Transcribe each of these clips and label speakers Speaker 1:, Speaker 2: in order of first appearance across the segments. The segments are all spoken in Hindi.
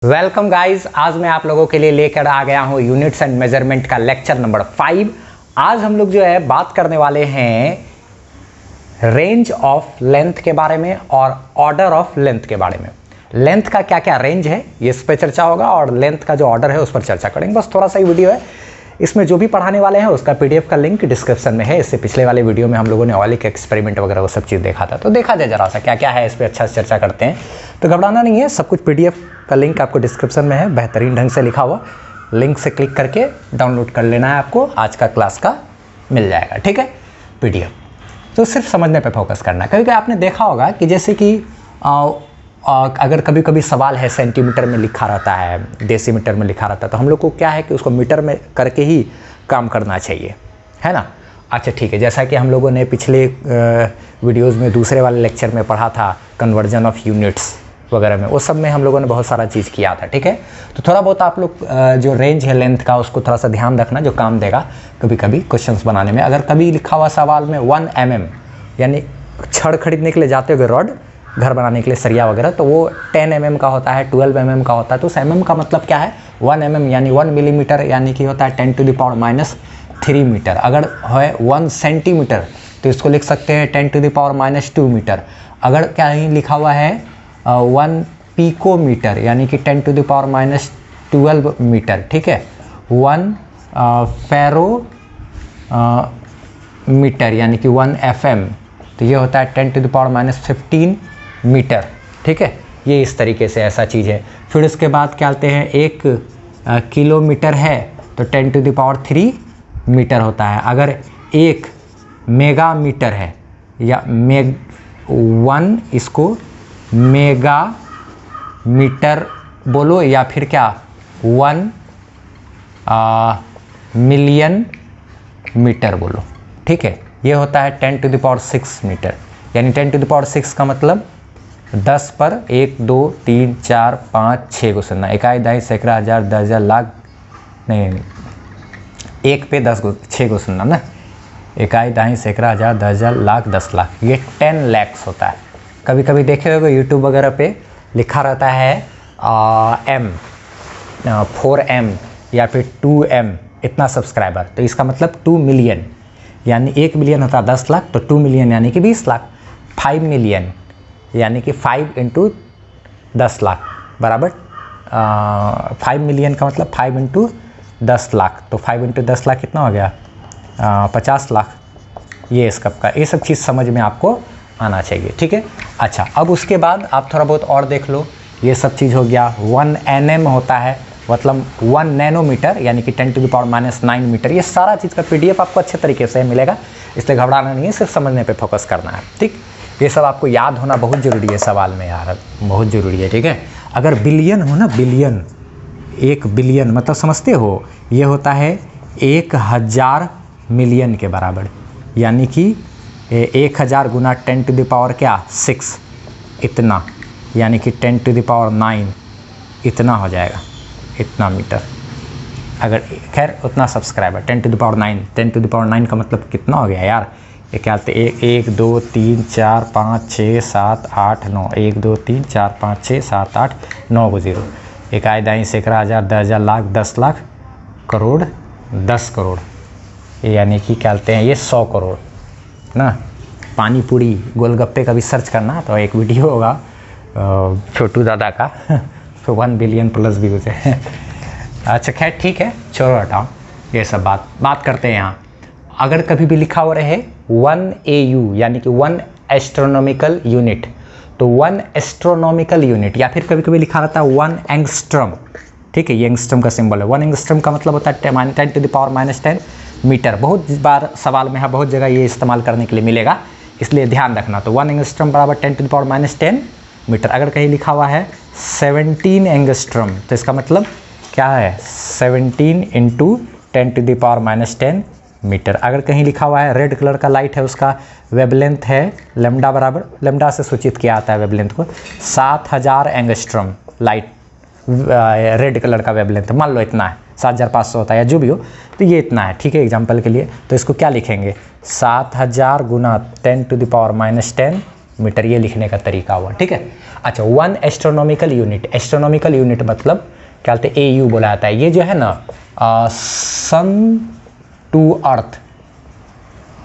Speaker 1: वेलकम गाइस, आज मैं आप लोगों के लिए लेकर आ गया हूं यूनिट्स एंड मेजरमेंट का लेक्चर नंबर 5। आज हम लोग जो है बात करने वाले हैं रेंज ऑफ लेंथ के बारे में और ऑर्डर ऑफ लेंथ के बारे में। लेंथ का क्या क्या रेंज है ये इस पर चर्चा होगा और लेंथ का जो ऑर्डर है उस पर चर्चा करेंगे। बस थोड़ा सा ही वीडियो है, इसमें जो भी पढ़ाने वाले हैं उसका पीडीएफ का लिंक डिस्क्रिप्शन में है। इससे पिछले वाले वीडियो में हम लोगों ने ऑलिक एक्सपेरिमेंट वगैरह वो सब चीज़ देखा था, तो देखा जाए जरा सा क्या क्या है इस पर, अच्छा से चर्चा करते हैं। तो घबराना नहीं है, सब कुछ पीडीएफ का लिंक आपको डिस्क्रिप्शन में है, बेहतरीन ढंग से लिखा हुआ। लिंक से क्लिक करके डाउनलोड कर लेना है, आपको आज का क्लास का मिल जाएगा। ठीक है, पीडीएफ तो सिर्फ समझने पे फोकस करना है। कभी आपने देखा होगा कि जैसे कि अगर कभी कभी सवाल है सेंटीमीटर में लिखा रहता है, डेसीमीटर में लिखा रहता है, तो हम लोग को क्या है कि उसको मीटर में करके ही काम करना चाहिए, है ना। अच्छा ठीक है, जैसा कि हम लोगों ने पिछले वीडियोस में दूसरे वाले लेक्चर में पढ़ा था कन्वर्जन ऑफ यूनिट्स वगैरह में, उस सब में हम लोगों ने बहुत सारा चीज़ किया था। ठीक है, तो थोड़ा बहुत आप लोग जो रेंज है लेंथ का उसको थोड़ा सा ध्यान रखना, जो काम देगा कभी कभी क्वेश्चंस बनाने में। अगर कभी लिखा हुआ सवाल में 1 mm यानी छड़ खरीदने के लिए जाते हो रॉड घर बनाने के लिए सरिया वगैरह, तो वो 10 mm का होता है, 12 mm का होता है। तो उस mm का मतलब क्या है, 1 mm यानी 1 मिलीमीटर यानी कि होता है 10⁻³ मीटर। अगर है 1 सेंटीमीटर तो इसको लिख सकते हैं 10⁻² मीटर। अगर कहीं लिखा हुआ है 1 पिकोमीटर यानी कि 10⁻12 मीटर। ठीक है, 1 फेरो मीटर यानी कि 1 FM, तो ये होता है 10⁻15 मीटर। ठीक है, ये इस तरीके से ऐसा चीज़ है। फिर उसके बाद क्या कहते हैं, 1 किलोमीटर है तो 10⁻³ मीटर होता है। अगर 1 मेगामीटर है या 1 इसको मेगा मीटर बोलो या फिर क्या 1 मिलियन मीटर बोलो। ठीक है, ये होता है 10⁻6 मीटर यानी 10⁻6 का मतलब 10 पर 1 2 3 4 5 6 को सुनना, 1 10 सैकड़ा हज़ार 10,000 लाख, नहीं 1 पे 10 को 6 को सुनना ना, 1 10 सैकड़ा हज़ार 10,000 लाख 10 लाख, ये 10 lakhs होता है। कभी कभी देखे होगे यूट्यूब वगैरह पे लिखा रहता है M 4M या फिर 2M इतना सब्सक्राइबर, तो इसका मतलब 2 मिलियन यानी 1 मिलियन होता है 10 लाख, तो 2 मिलियन यानी कि 20 लाख। 5 मिलियन यानी कि 5 × 10 लाख बराबर 5 मिलियन का मतलब 5 × 10 लाख, तो 5 × 10 लाख कितना हो गया 50 लाख। ये इसका का ये सब चीज़ समझ में आपको आना चाहिए। ठीक है, अच्छा अब उसके बाद आप थोड़ा बहुत और देख लो, ये सब चीज़ हो गया। 1 nm होता है मतलब 1 नैनोमीटर यानी कि 10⁻⁹ मीटर। ये सारा चीज़ का पीडीएफ आपको अच्छे तरीके से मिलेगा, इसलिए घबराना नहीं है, सिर्फ समझने पे फोकस करना है। ठीक, ये सब आपको याद होना बहुत ज़रूरी है सवाल में यार, बहुत ज़रूरी है। ठीक है, अगर बिलियन हो ना, बिलियन 1 बिलियन मतलब समझते हो, ये होता है 1000 मिलियन के बराबर, यानी कि 1000 गुना 10⁻6 इतना, यानी कि 10⁹ इतना हो जाएगा, इतना मीटर। अगर खैर उतना सब्सक्राइबर 10⁹ का मतलब कितना हो गया यार, ये क्या बोलते 1 2 3 4 5 6 7 8 9, 1 2 3 4 5 6 7 8 9 को 0, 1 10 सैकड़ा हज़ार 10,000 लाख 10 लाख करोड़ 10 करोड़, यानी कि क्या बोलते हैं ये 100 करोड़ ना। पानी पूरी गोलगप्पे का भी सर्च करना तो एक वीडियो होगा छोटू दादा का तो 1 बिलियन प्लस व्यूज़ है। अच्छा खैर ठीक है, छोड़ो हटाओ ये सब बात करते हैं। यहाँ अगर कभी भी लिखा हो रहे 1 AU यानी कि 1 एस्ट्रोनॉमिकल यूनिट, तो 1 एस्ट्रोनॉमिकल यूनिट या फिर कभी कभी लिखा रहता है 1 एंगस्ट्रम। ठीक है, ये एंगस्ट्रम का सिंबल है। 1 एंगस्ट्रम का मतलब होता है 10⁻⁻10 मीटर। बहुत बार सवाल में है, बहुत जगह ये इस्तेमाल करने के लिए मिलेगा, इसलिए ध्यान रखना। तो 1 एंगस्ट्रम बराबर 10⁻⁻10 मीटर। अगर कहीं लिखा हुआ है 17 एंगस्ट्रम तो इसका मतलब क्या है 17 × 10⁻⁻10 मीटर। अगर कहीं लिखा हुआ है रेड कलर का लाइट है, उसका वेवलेंथ है लेमडा बराबर, लेमडा से सूचित किया आता है वेवलेंथ को, 7000 एंगस्ट्रम लाइट रेड कलर का वेवलेंथ, मान लो इतना है, 7500 होता है या जो भी हो, तो ये इतना है। ठीक है, एग्जाम्पल के लिए तो इसको क्या लिखेंगे 7000 गुना 10⁻⁻10 मीटर, ये लिखने का तरीका हुआ, ठीक है। अच्छा, 1 एस्ट्रोनॉमिकल यूनिट, एस्ट्रोनॉमिकल यूनिट मतलब क्या बोलते हैं, AU बोला जाता है। ये जो है ना सन टू अर्थ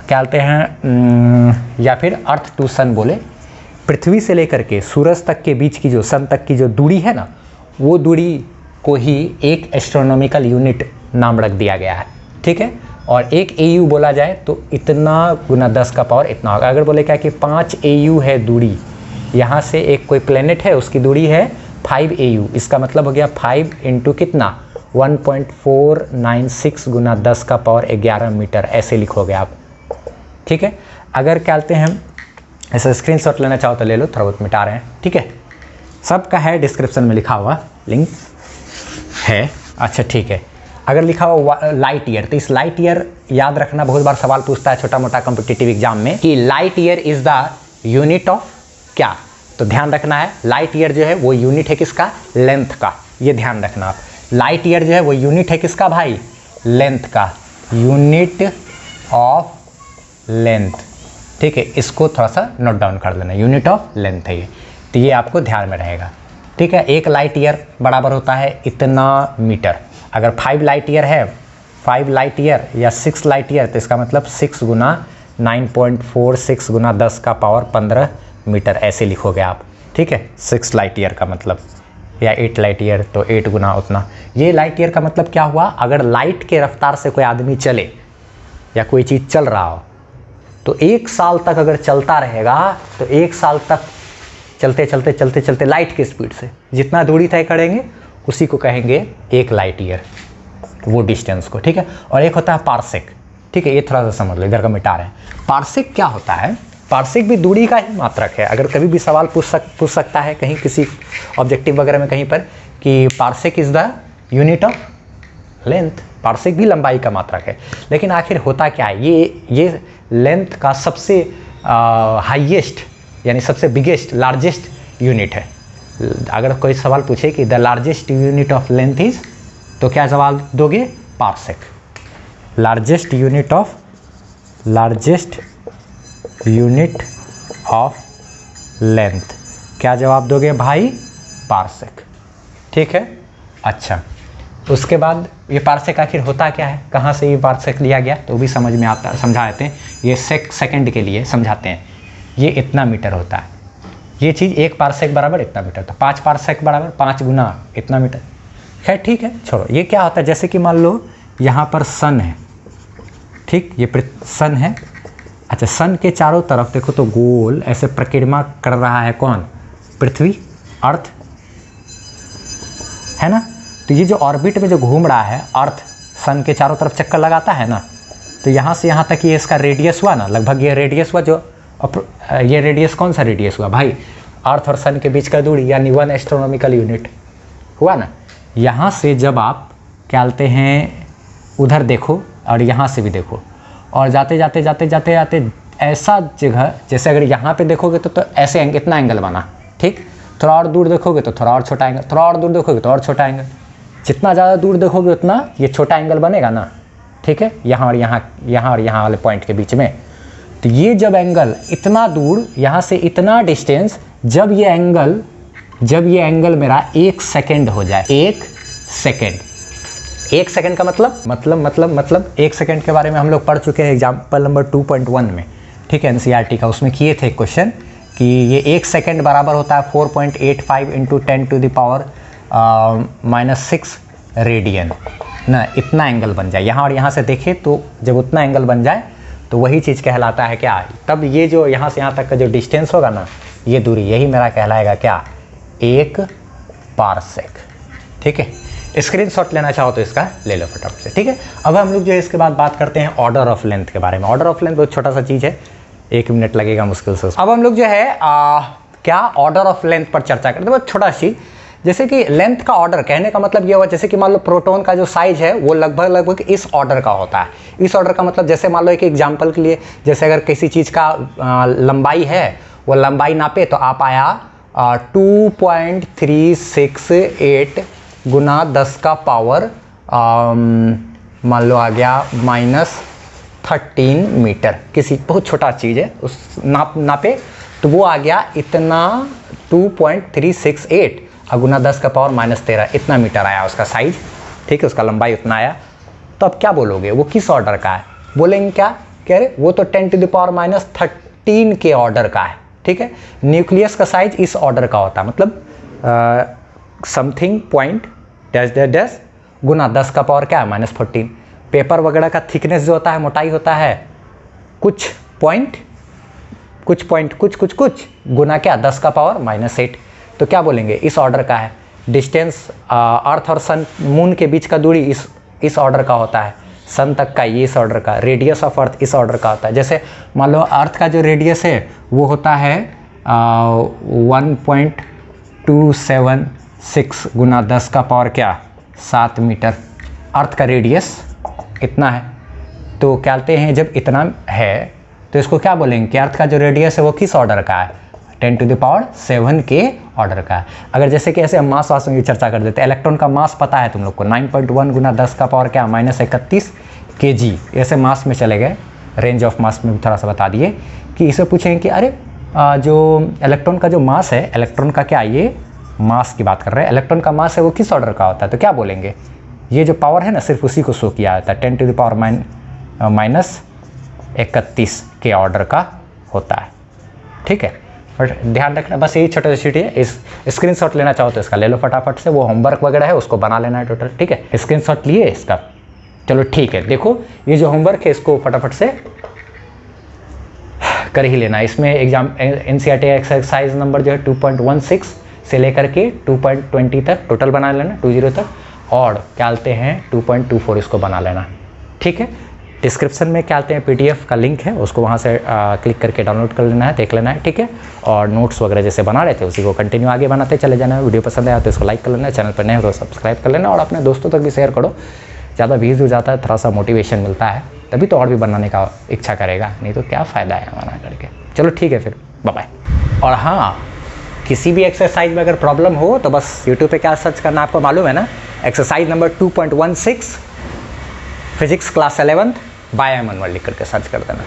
Speaker 1: क्या बोलते हैं, या फिर अर्थ टू सन बोले, पृथ्वी से लेकर के सूरज तक के बीच की जो सन तक की जो दूरी है ना, वो दूरी को ही एक एस्ट्रोनॉमिकल यूनिट नाम रख दिया गया है, ठीक है। और एक AU बोला जाए तो इतना गुना 10 का पावर इतना होगा। अगर बोले क्या कि 5 AU है दूरी, यहाँ से एक कोई प्लेनेट है उसकी दूरी है 5 AU, इसका मतलब हो गया 5 इंटू कितना 1.496 गुना 10 का पावर 11 मीटर, ऐसे लिखोगे आप, ठीक है। अगर क्या बोलते हैं ऐसा स्क्रीनशॉट लेना चाहो तो ले लो, थोड़ा बहुत मिटा रहे हैं, ठीक है। सबका है डिस्क्रिप्शन में लिखा हुआ लिंक है। अच्छा ठीक है, अगर लिखा हुआ लाइट ईयर, तो इस लाइट ईयर याद रखना, बहुत बार सवाल पूछता है छोटा मोटा कॉम्पिटिटिव एग्जाम में कि light year is the unit of क्या, तो ध्यान रखना है लाइट ईयर जो है वो यूनिट है किसका, लेंथ का, ये ध्यान रखना आप। लाइट ईयर जो है वो यूनिट है किसका भाई, लेंथ का, यूनिट ऑफ लेंथ, ठीक है। इसको थोड़ा सा नोट डाउन कर देना, यूनिट ऑफ लेंथ है ये, तो ये आपको ध्यान में रहेगा, ठीक है। एक लाइट ईयर बराबर होता है इतना मीटर। अगर 5 लाइट ईयर है, 5 लाइट ईयर या 6 लाइट ईयर, तो इसका मतलब 6 गुना 9.46 गुना 10 का पावर 15 मीटर, ऐसे लिखोगे आप, ठीक है। 6 लाइट ईयर का मतलब, या 8 लाइट ईयर तो 8 गुना उतना। ये लाइट ईयर का मतलब क्या हुआ, अगर लाइट के रफ्तार से कोई आदमी चले या कोई चीज़ चल रहा हो, तो 1 साल तक अगर चलता रहेगा, तो 1 साल तक चलते चलते चलते चलते लाइट की स्पीड से जितना दूरी तय करेंगे उसी को कहेंगे 1 लाइट ईयर, वो डिस्टेंस को, ठीक है। और एक होता है पार्सेक, ठीक है, ये थोड़ा सा समझ लो, इधर का मिटा रहे हैं। पार्सेक क्या होता है, पार्सेक भी दूरी का ही मात्रक है। अगर कभी भी सवाल पूछ सकता है कहीं किसी ऑब्जेक्टिव वगैरह में कहीं पर कि parsec is the unit of length, parsec भी लंबाई का मात्रक है। लेकिन आखिर होता क्या है, ये लेंथ का सबसे हाईएस्ट यानी सबसे बिगेस्ट लार्जेस्ट यूनिट है। अगर कोई सवाल पूछे कि the largest unit of length is, तो क्या जवाब दोगे, parsec. Largest unit of length, क्या जवाब दोगे भाई, पार्सेक, ठीक है। अच्छा, उसके बाद ये पार्सेक आखिर होता क्या है, कहाँ से ये पार्सेक लिया गया, तो भी समझ में आता, समझा देते हैं। ये सेकंड के लिए समझाते हैं। ये इतना मीटर होता है, ये चीज़ 1 पार्सेक बराबर इतना मीटर, तो 5 पार्सेक बराबर 5 गुना इतना मीटर। खैर ठीक है, छोड़ो। ये क्या होता है, जैसे कि मान लो यहाँ पर सन है, ठीक, ये सन है। अच्छा, सन के चारों तरफ देखो तो गोल ऐसे परिक्रमा कर रहा है कौन, पृथ्वी, अर्थ, है ना। तो ये जो ऑर्बिट में जो घूम रहा है अर्थ, सन के चारों तरफ चक्कर लगाता है ना, तो यहाँ से यहाँ तक ये इसका रेडियस हुआ ना, लगभग ये रेडियस हुआ, जो ये रेडियस कौन सा रेडियस हुआ भाई, अर्थ और सन के बीच का दूरी, यानी 1 एस्ट्रोनॉमिकल यूनिट हुआ ना। यहाँ से जब आप क्या बोलते हैं उधर देखो और यहाँ से भी देखो, और जाते जाते जाते जाते जाते ऐसा जगह, जैसे अगर यहाँ पे देखोगे तो ऐसे इतना एंगल बना, ठीक, थोड़ा और दूर देखोगे तो थोड़ा और छोटा एंगल, थोड़ा और दूर देखोगे तो और छोटा एंगल, जितना ज़्यादा दूर देखोगे उतना ये छोटा एंगल बनेगा ना, ठीक है, यहाँ और यहाँ वाले पॉइंट के बीच में। तो ये जब एंगल इतना दूर, यहाँ से इतना डिस्टेंस, जब ये एंगल मेरा 1 सेकेंड हो जाए, 1 सेकेंड का मतलब 1 सेकेंड के बारे में हम लोग पढ़ चुके हैं एग्जाम्पल नंबर 2.1 में, ठीक है, NCERT का, उसमें किए थे क्वेश्चन कि ये 1 सेकेंड बराबर होता है 4.85 into 10 to the power -6 radian ना। इतना एंगल बन जाए, यहाँ और यहाँ से देखे तो जब उतना एंगल बन जाए तो वही चीज़ कहलाता है क्या, तब ये जो यहाँ से यहाँ तक का जो डिस्टेंस होगा ना, ये दूरी, यही मेरा कहलाएगा क्या, 1 पार्सेक, ठीक है। स्क्रीनशॉट लेना चाहो तो इसका ले लो फटाफट से, ठीक है। अब हम लोग जो है इसके बाद बात करते हैं ऑर्डर ऑफ लेंथ के बारे में। ऑर्डर ऑफ लेंथ बहुत छोटा सा चीज़ है, 1 मिनट लगेगा मुश्किल से। अब हम लोग जो है क्या ऑर्डर ऑफ लेंथ पर चर्चा करते हैं, बहुत छोटा चीज़। जैसे कि लेंथ का ऑर्डर, कहने का मतलब ये हुआ, जैसे कि मान लो प्रोटॉन का जो साइज है वो लगभग इस ऑर्डर का होता है। इस ऑर्डर का मतलब, जैसे मान लो एक एग्जांपल के लिए, जैसे अगर किसी चीज़ का लंबाई है, वो लंबाई नापे तो आप आया 2.368 गुना 10 का पावर मान लो आ गया -13 मीटर। किसी बहुत छोटा चीज़ है, उस नापे तो वो आ गया इतना 2.368 और गुना 10 का पावर -13, इतना मीटर आया उसका साइज, ठीक है, उसका लंबाई उतना आया। तो अब क्या बोलोगे, वो किस ऑर्डर का है? बोलेंगे क्या, कह रहे वो तो 10⁻13 के ऑर्डर का है, ठीक है। न्यूक्लियस का साइज इस ऑर्डर का होता है, मतलब something point dash dash dash गुना 10 का पावर क्या है -14। पेपर वगैरह का थिकनेस जो होता है, मोटाई होता है कुछ पॉइंट कुछ गुना क्या 10 का पावर -8। तो क्या बोलेंगे, इस ऑर्डर का है। डिस्टेंस अर्थ और सन मून के बीच का दूरी इस ऑर्डर का होता है, सन तक का ये इस ऑर्डर का, रेडियस ऑफ अर्थ इस ऑर्डर का होता है। जैसे मान लो अर्थ का जो रेडियस है वो होता है 1.276 गुना 10 का पावर क्या 7 मीटर, अर्थ का रेडियस इतना है। तो क्या कहते हैं, जब इतना है तो इसको क्या बोलेंगे कि अर्थ का जो रेडियस है वो किस ऑर्डर का है, 10⁻7 के ऑर्डर का है। अगर जैसे कि ऐसे हम मास वास में चर्चा कर देते हैं, इलेक्ट्रॉन का मास पता है तुम लोग को 9.1 गुना 10 का पावर क्या -31 kg, ऐसे मास में चले गए, रेंज ऑफ मास में भी थोड़ा सा बता दिए कि इसे पूछेंगे कि अरे जो इलेक्ट्रॉन का जो मास है, इलेक्ट्रॉन का क्या, ये मास की बात कर रहे हैं, इलेक्ट्रॉन का मास है वो किस ऑर्डर का होता है। तो क्या बोलेंगे, ये जो पावर है ना सिर्फ उसी को शो किया जाता है, 10⁻31 के ऑर्डर का होता है, ठीक है। और ध्यान रखना बस यही छोटे छोटे है, इस स्क्रीनशॉट लेना चाहो तो इसका ले लो फटाफट से, वो होमवर्क वगैरह है उसको बना लेना है टोटल, ठीक है। स्क्रीनशॉट लिए इसका, चलो ठीक है। देखो ये जो होमवर्क है इसको फटाफट से कर ही लेना। इसमें एग्जाम NCERT एक्सरसाइज नंबर जो है 2.16 से लेकर के 2.20 तक टोटल बना लेना, 20 तक, और क्या बोलते हैं 2.24 इसको बना लेना, ठीक है। डिस्क्रिप्शन में क्या बोलते हैं PDF का लिंक है, उसको वहाँ से क्लिक करके डाउनलोड कर लेना है, देख लेना है, ठीक है। और नोट्स वगैरह जैसे बना रहे थे उसी को कंटिन्यू आगे बनाते चले जाना है। वीडियो पसंद आया तो इसको लाइक कर लेना, चैनल पर नए हो तो सब्सक्राइब कर लेना, और अपने दोस्तों तक भी शेयर करो, ज़्यादा व्यूज़ हो जाता है, थोड़ा सा मोटिवेशन मिलता है, तभी तो और भी बनाने का इच्छा करेगा, नहीं तो क्या फ़ायदा है हमारा करके। चलो ठीक है, फिर बाय बाय। और हाँ, किसी भी एक्सरसाइज में अगर प्रॉब्लम हो तो बस यूट्यूब पे क्या सर्च करना आपको मालूम है ना, exercise number 2.16 physics class 11th by एमन लिख करके सर्च कर देना।